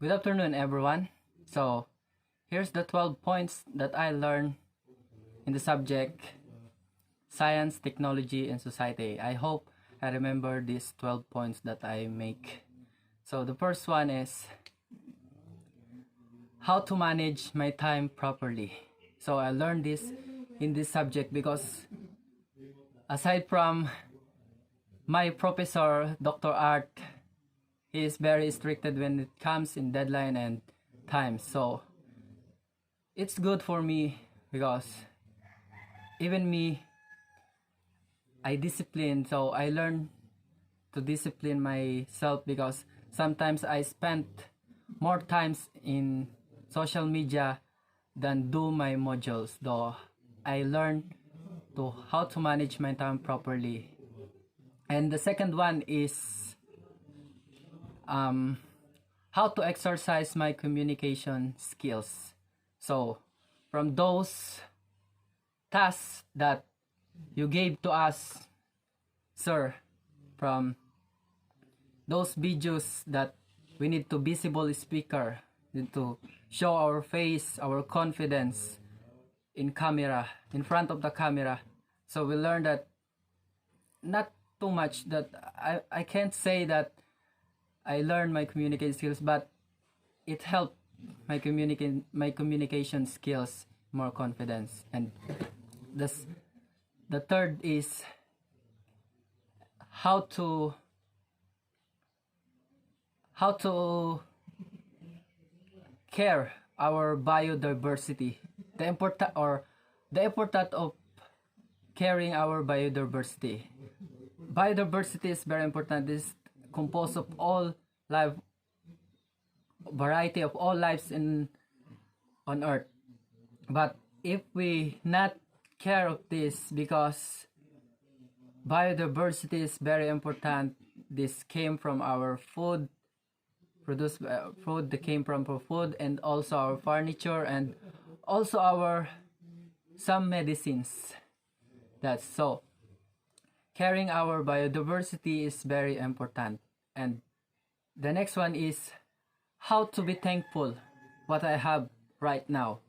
Good afternoon, everyone. So, here's the 12 points that I learned in the subject Science, Technology, and Society. I hope I remember these 12 points that I make. So, the first one is how to manage my time properly. So, I learned this in this subject because aside from my professor, Dr. Art, he is very restricted when it comes in deadline and time. So it's good for me because even me, I discipline. So I learn to discipline myself because sometimes I spend more times in social media than do my modules. Though I learn to how to manage my time properly. And the second one is how to exercise my communication skills. So, from those tasks that you gave to us, sir, from those videos that we need to visible speaker, need to show our face, our confidence in camera, in front of the camera. So we learned that not too much that I can't say that I learned my communication skills, but it helped my communication skills more confidence. And the third is how to care our biodiversity, the importance of caring our biodiversity. Biodiversity is very important. This composed of all life, variety of all lives on earth. But if we not care of this, because biodiversity is very important, this came from our food, produced food that came from our food, and also our furniture, and also our some medicines. That's so caring our biodiversity is very important. And the next one is how to be thankful what I have right now.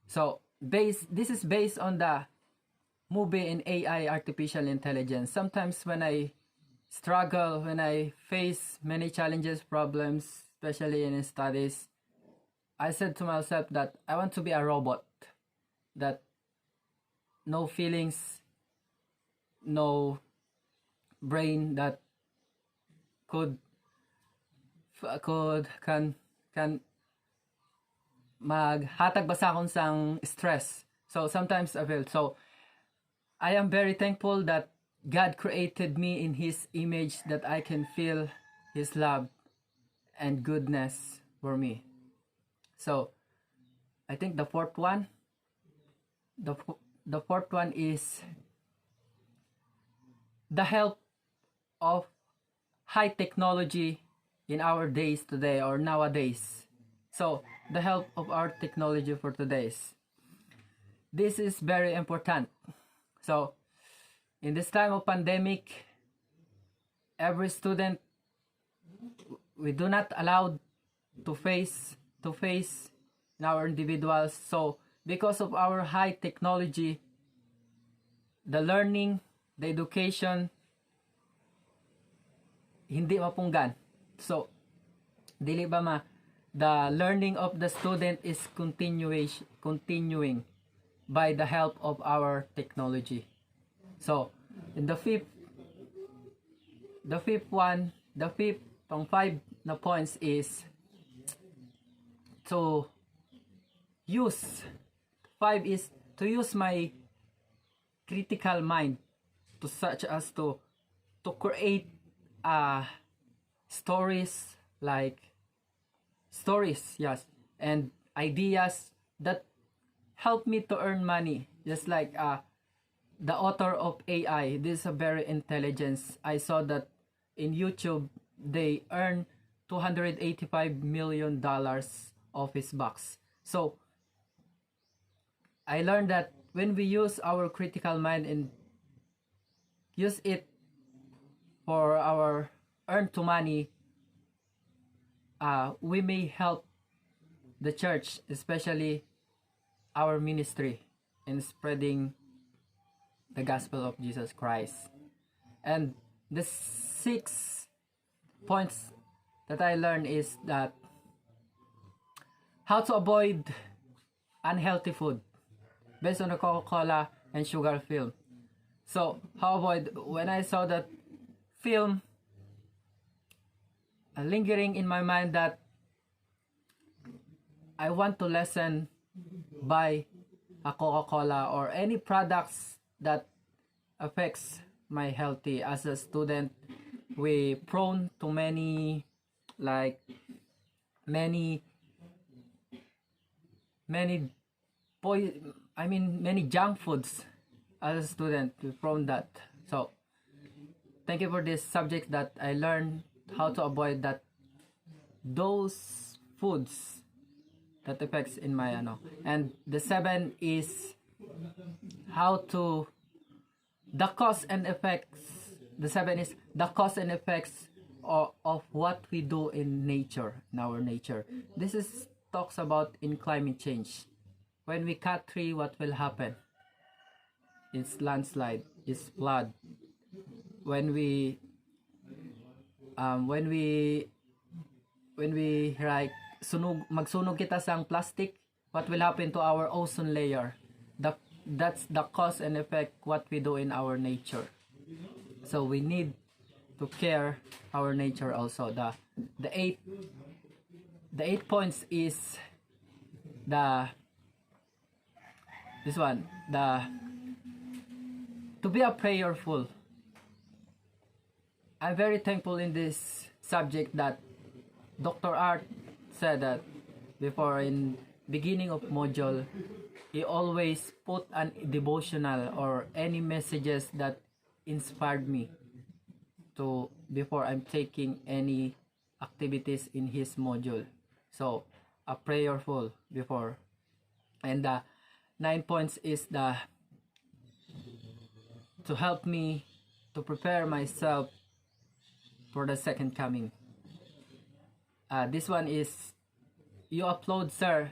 So this is based on the movie in AI, artificial intelligence. Sometimes when I struggle, when I face many challenges, problems, especially in studies, I said to myself that I want to be a robot, that no feelings, no brain, that can maghatag ba sa akon sang stress. So sometimes I feel so I am very thankful that God created me in his image, that I can feel his love and goodness for me. So I think the fourth one is the help of high technology in our days today or nowadays. So the help of our technology for today's. This is very important. So in this time of pandemic, every student, we do not allow to face in our individuals. So because of our high technology, the learning, the education, hindi mapunggan. So dili ba the learning of the student is continuing by the help of our technology. So in the fifth five na points is to use my critical mind, to such as to create stories, yes, and ideas that help me to earn money, just like the author of AI. This is a very intelligence. I saw that in YouTube they earn $285 million of his bucks. So I learned that when we use our critical mind and use it for our earn to money, we may help the church, especially our ministry, in spreading the gospel of Jesus Christ. And the 6 points that I learned is that how to avoid unhealthy food based on the Coca-Cola and sugar film. So how avoid, when I saw that film, lingering in my mind that I want to lessen buy a Coca-Cola or any products that affects my healthy. As a student, we prone to many many many junk foods. As a student, we prone that. So thank you for this subject that I learned how to avoid that, those foods that affects in my and the 7 is how to the cause and effects. The 7 is the cause and effects of what we do in nature, in our nature. This is talks about in climate change. When we cut tree, what will happen? It's landslide, it's flood. When we like magsunog kita sang plastic, what will happen to our ozone layer? That's the cause and effect what we do in our nature. So we need to care our nature also. The 8 points is this one, to be a prayerful. I'm very thankful in this subject that Dr. Art said that before in beginning of module, he always put an devotional or any messages that inspired me to before I'm taking any activities in his module. So a prayerful before. And the 9 points is to help me to prepare myself for the second coming. This one is, you upload, sir,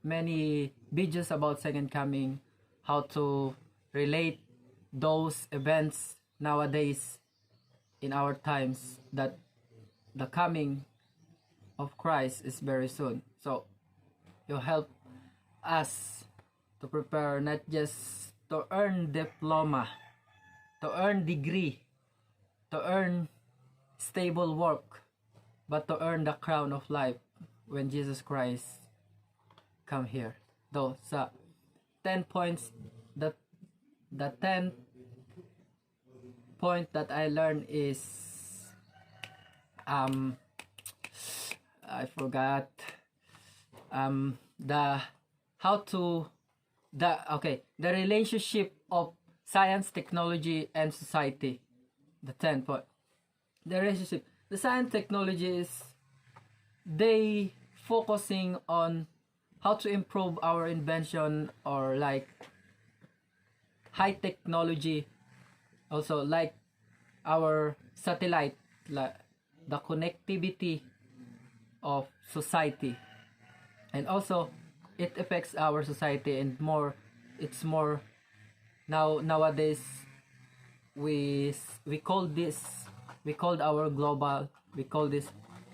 many videos about second coming, how to relate those events nowadays in our times, that the coming of Christ is very soon. So you help us to prepare, not just to earn diploma, to earn degree, to earn stable work, but to earn the crown of life when Jesus Christ come here. Though sa 10 points, the 10th point that I learned is I forgot the relationship of science, technology, and society. The 10th point, the relationship. The science, technology is, they focusing on how to improve our invention, or like high technology, also like our satellite, like the connectivity of society, and also it affects our society, and more, it's more nowadays we call our global, we call this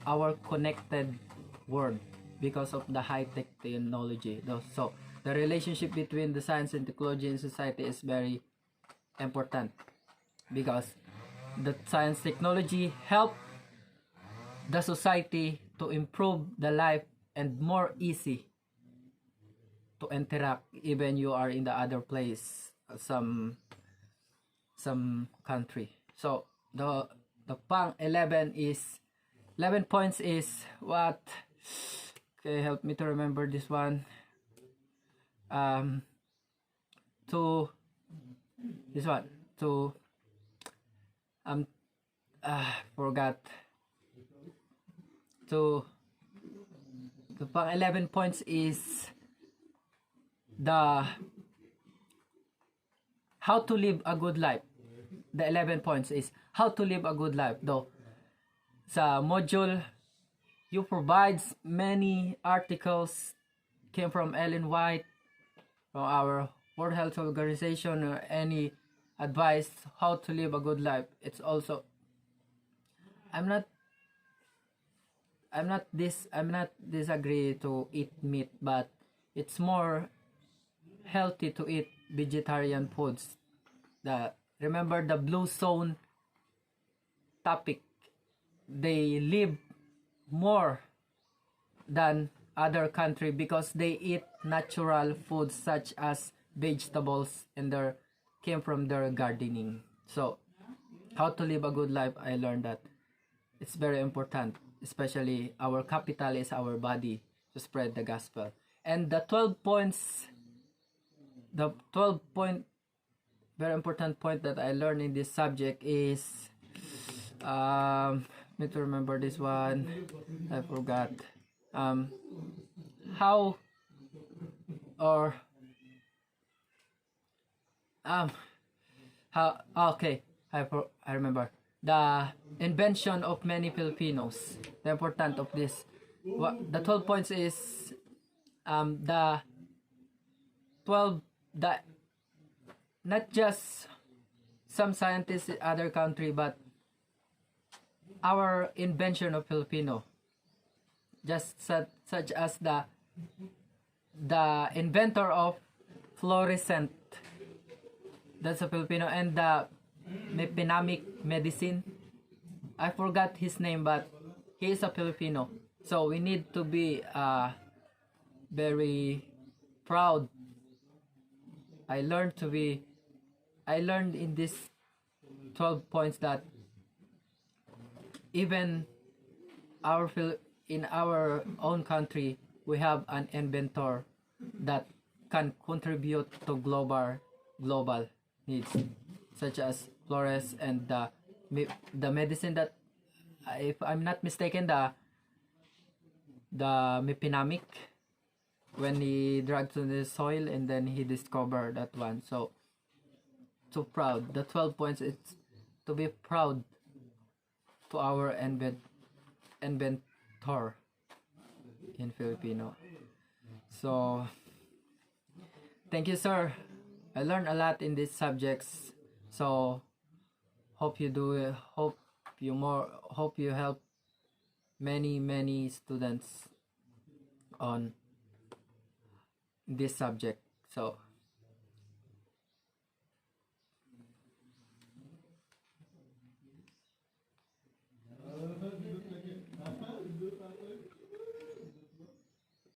our connected world because of the high-tech technology. So the relationship between the science and technology in society is very important, because the science technology help the society to improve the life and more easy to interact, even you are in the other place, some country. So the pang 11 points is what, okay, help me to remember this one. To this one, to forgot, to the pang 11 points is the how to live a good life. The 11 points is how to live a good life. Though sa module you provides many articles came from Ellen White, from our World Health Organization, or any advice how to live a good life. It's also, I'm not I'm not disagree to eat meat, but it's more healthy to eat vegetarian foods. The remember the blue zone topic, they live more than other country because they eat natural foods such as vegetables, and their came from their gardening. So how to live a good life, I learned that it's very important, especially our capital is our body, to spread the gospel. And the 12 points, the 12 point very important point that I learned in this subject is, need to remember this one, I forgot. How or how okay, I remember the invention of many Filipinos. The important of this, the 12 points is, the 12, the not just some scientists in other country, but our invention of Filipino, just such as the inventor of fluorescent, that's a Filipino, and the mepinamic medicine, I forgot his name, but he is a Filipino. So we need to be very proud. I learned in this 12 points that even in our own country, we have an inventor that can contribute to global needs, such as Flores, and the medicine that, if I'm not mistaken, the mepinamic, when he dragged to the soil and then he discovered that one. So proud. The 12 points, it's to be proud to our inventor in Filipino. So thank you, sir. I learned a lot in these subjects. So hope you help many students on this subject. So